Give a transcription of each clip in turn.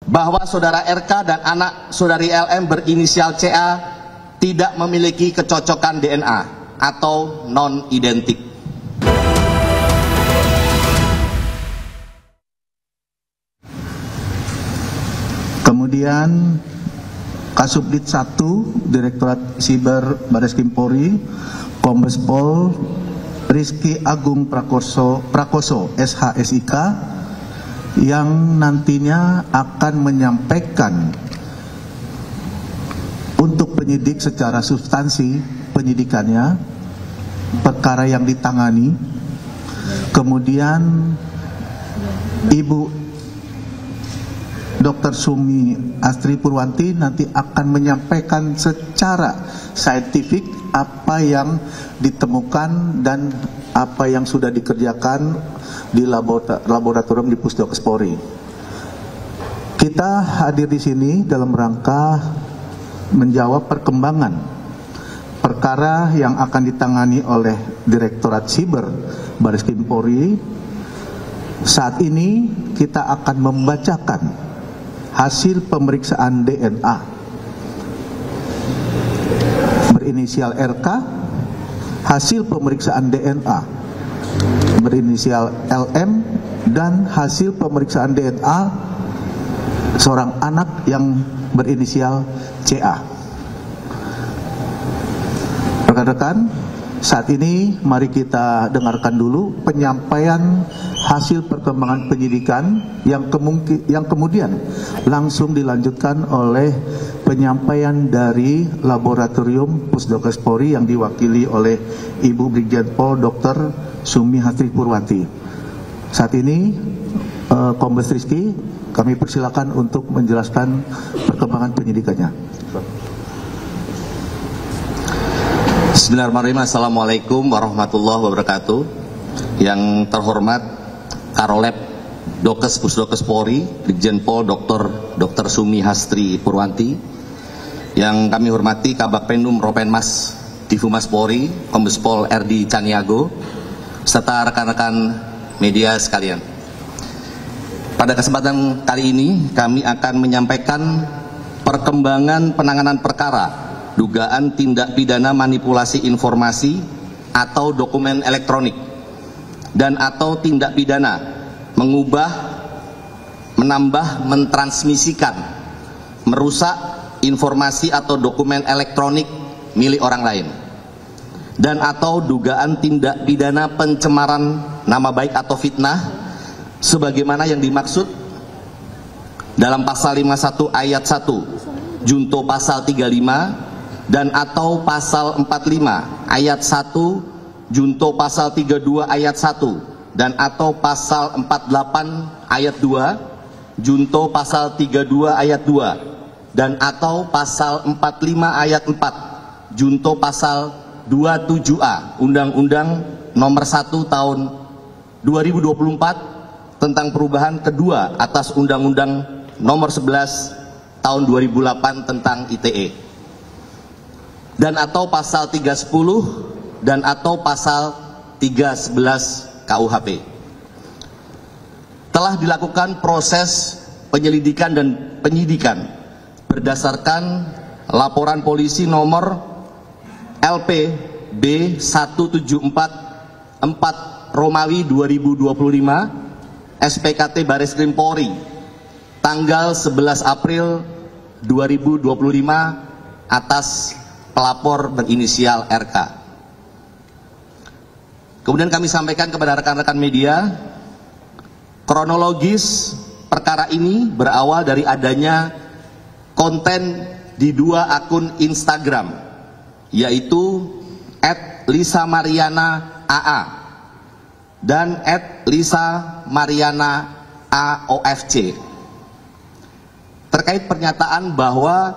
bahwa saudara RK dan anak saudari LM berinisial CA tidak memiliki kecocokan DNA atau non-identik. Kemudian Kasubdit 1 Direktorat Siber Bareskrim Polri, Kombes Pol Rizky Agung Prakoso SHSIK, yang nantinya akan menyampaikan untuk penyidik secara substansi penyidikannya, perkara yang ditangani. Kemudian Ibu Dr. Sumi Hastri Purwanti nanti akan menyampaikan secara saintifik apa yang ditemukan dan apa yang sudah dikerjakan di laboratorium di Pusdokes Polri. Kita hadir di sini dalam rangka menjawab perkembangan perkara yang akan ditangani oleh Direktorat Siber Bareskrim Polri. Saat ini kita akan membacakan hasil pemeriksaan DNA berinisial RK, hasil pemeriksaan DNA berinisial LM, dan hasil pemeriksaan DNA seorang anak yang berinisial CA. Rekan-rekan, saat ini mari kita dengarkan dulu penyampaian hasil perkembangan penyidikan yang kemudian langsung dilanjutkan oleh penyampaian dari laboratorium Pusdokes Polri yang diwakili oleh Ibu Brigjen Pol Dr. Sumi Hastri Purwanti. Saat ini Kombes Rizky, kami persilakan untuk menjelaskan perkembangan penyidikannya. Bismillahirrahmanirrahim. Assalamualaikum warahmatullahi wabarakatuh. Yang terhormat Karolep Dokes Pusdokes Polri, Brigjen Pol Dr. Sumi Hastri Purwanti. Yang kami hormati Kabak Penum Ropenmas Difumas Polri, Kombes Pol RD Caniago, serta rekan-rekan media sekalian. Pada kesempatan kali ini kami akan menyampaikan perkembangan penanganan perkara dugaan tindak pidana manipulasi informasi atau dokumen elektronik dan atau tindak pidana mengubah, menambah, mentransmisikan, merusak informasi atau dokumen elektronik milik orang lain, dan atau dugaan tindak pidana pencemaran nama baik atau fitnah sebagaimana yang dimaksud dalam pasal 51 ayat 1 junto pasal 35 dan atau pasal 45 ayat 1 junto pasal 32 ayat 1 dan atau pasal 48 ayat 2 junto pasal 32 ayat 2 dan atau pasal 45 ayat 4 junto pasal 27A Undang-Undang Nomor 1 Tahun 2024 tentang perubahan kedua atas Undang-Undang Nomor 11 Tahun 2008 tentang ITE, dan atau pasal 310 dan atau pasal 311 KUHP. Telah dilakukan proses penyelidikan dan penyidikan berdasarkan laporan polisi nomor LP B1744 Romawi 2025 SPKT Bareskrim Polri tanggal 11 April 2025 atas pelapor berinisial RK. Kemudian kami sampaikan kepada rekan-rekan media, kronologis perkara ini berawal dari adanya konten di dua akun Instagram, yaitu @LisaMarianaAA dan @LisaMarianaAOFC, terkait pernyataan bahwa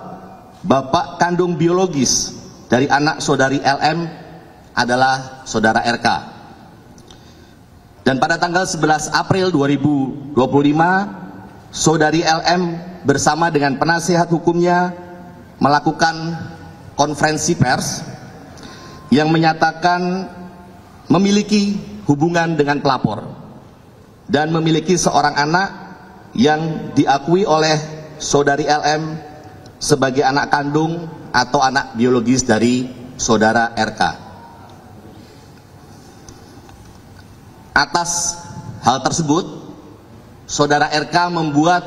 bapak kandung biologis dari anak saudari LM adalah saudara RK. Dan pada tanggal 11 April 2025, saudari LM bersama dengan penasihat hukumnya melakukan konferensi pers yang menyatakan memiliki hubungan dengan pelapor dan memiliki seorang anak yang diakui oleh saudari LM sebagai anak kandung atau anak biologis dari saudara RK. Atas hal tersebut, saudara RK membuat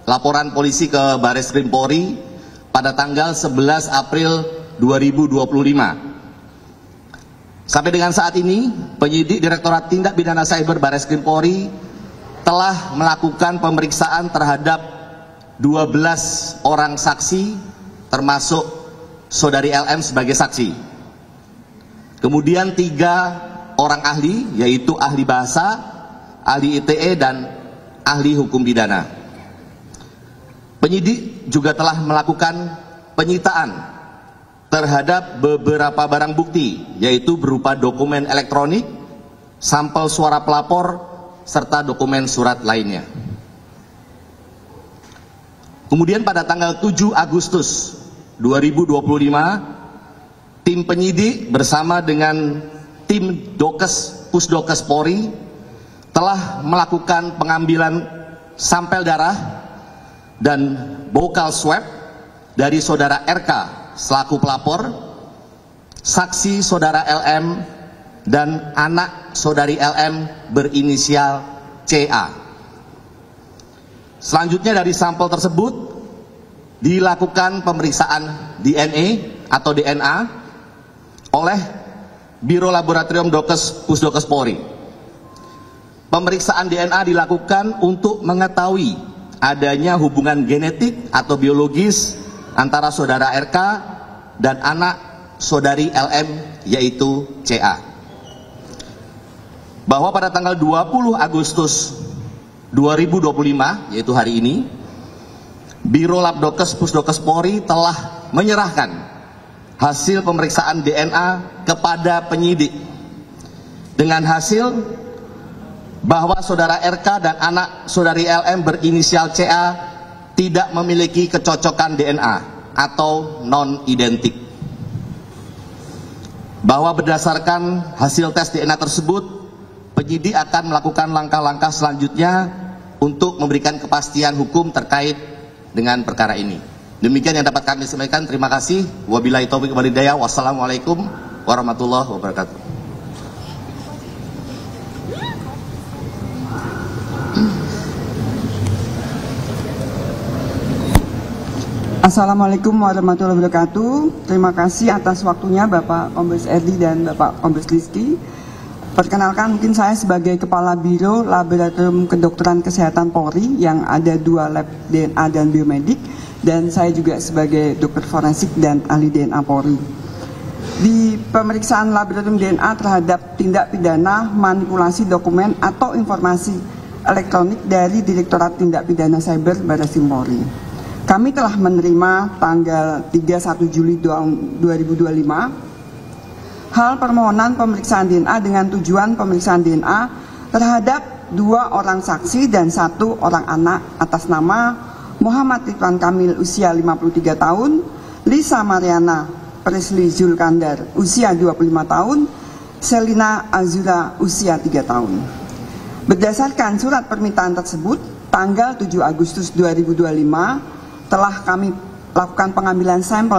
laporan polisi ke Barreskrim Polri pada tanggal 11 April 2025. Sampai dengan saat ini, penyidik Direktorat Tindak Pidana Cyber Barreskrim Polri telah melakukan pemeriksaan terhadap 12 orang saksi, termasuk saudari LM sebagai saksi. Kemudian 3 orang ahli, yaitu ahli bahasa, ahli ITE, dan ahli hukum pidana. Penyidik juga telah melakukan penyitaan terhadap beberapa barang bukti, yaitu berupa dokumen elektronik, sampel suara pelapor, serta dokumen surat lainnya. Kemudian pada tanggal 7 Agustus 2025, tim penyidik bersama dengan tim Pusdokes Polri telah melakukan pengambilan sampel darah dan bokal swab dari saudara RK selaku pelapor, saksi saudara LM, dan anak saudari LM berinisial CA. Selanjutnya dari sampel tersebut dilakukan pemeriksaan DNA atau DNA oleh Biro Laboratorium Pusdokes Polri. Pemeriksaan DNA dilakukan untuk mengetahui adanya hubungan genetik atau biologis antara saudara RK dan anak saudari LM, yaitu CA. Bahwa pada tanggal 20 Agustus 2025, yaitu hari ini, Biro Labdokes Pusdokes Polri telah menyerahkan hasil pemeriksaan DNA kepada penyidik dengan hasil bahwa saudara RK dan anak saudari LM berinisial CA tidak memiliki kecocokan DNA atau non-identik. Bahwa berdasarkan hasil tes DNA tersebut, penyidik akan melakukan langkah-langkah selanjutnya untuk memberikan kepastian hukum terkait dengan perkara ini. Demikian yang dapat kami sampaikan. Terima kasih. Wabillahi taufiq wal hidayah. Wassalamualaikum warahmatullahi wabarakatuh. Assalamualaikum warahmatullahi wabarakatuh. Terima kasih atas waktunya Bapak Kombes Erdi dan Bapak Kombes Rizky. Perkenalkan, mungkin saya sebagai Kepala Biro Laboratorium Kedokteran Kesehatan Polri yang ada 2 lab DNA dan biomedik, dan saya juga sebagai dokter forensik dan ahli DNA Polri. Di pemeriksaan laboratorium DNA terhadap tindak pidana manipulasi dokumen atau informasi elektronik dari Direktorat Tindak Pidana Cyber Barreskrim Polri, kami telah menerima tanggal 31 Juli 2025 hal permohonan pemeriksaan DNA dengan tujuan pemeriksaan DNA terhadap 2 orang saksi dan 1 orang anak atas nama Muhammad Ridwan Kamil usia 53 tahun, Lisa Mariana Presli Zulkandar usia 25 tahun, Selina Azura usia 3 tahun. Berdasarkan surat permintaan tersebut, tanggal 7 Agustus 2025 telah kami lakukan pengambilan sampel